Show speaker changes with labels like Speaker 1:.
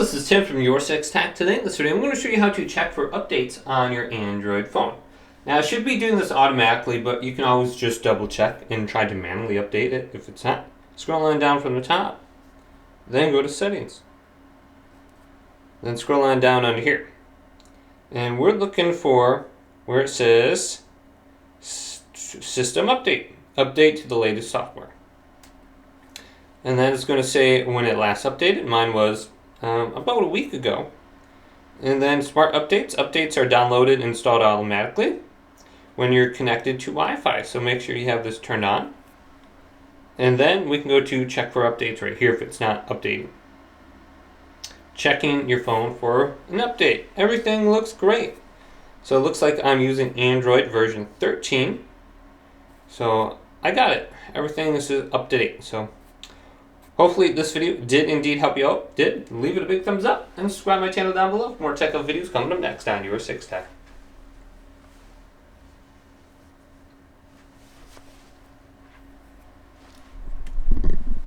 Speaker 1: this is Tim from YourSixTech. Today in this video, I'm going to show you how to check for updates on your Android phone. Now, I should be doing this automatically, but you can always just double check and try to manually update it if it's not. Scroll on down from the top, then go to Settings. Then scroll on down under here. And we're looking for where it says System Update. Update to the latest software. And then it's going to say when it last updated. Mine was about a week ago. And then Smart Updates. Updates are downloaded and installed automatically when you're connected to Wi-Fi. So make sure you have this turned on. And then we can go to check for updates right here if it's not updating. Checking your phone for an update. Everything looks great. So it looks like I'm using Android version 13. So I got it. Everything is up to date. So hopefully this video did indeed help you out. Leave it a big thumbs up and subscribe to my channel down below for more tech videos coming up next on YourSixTech.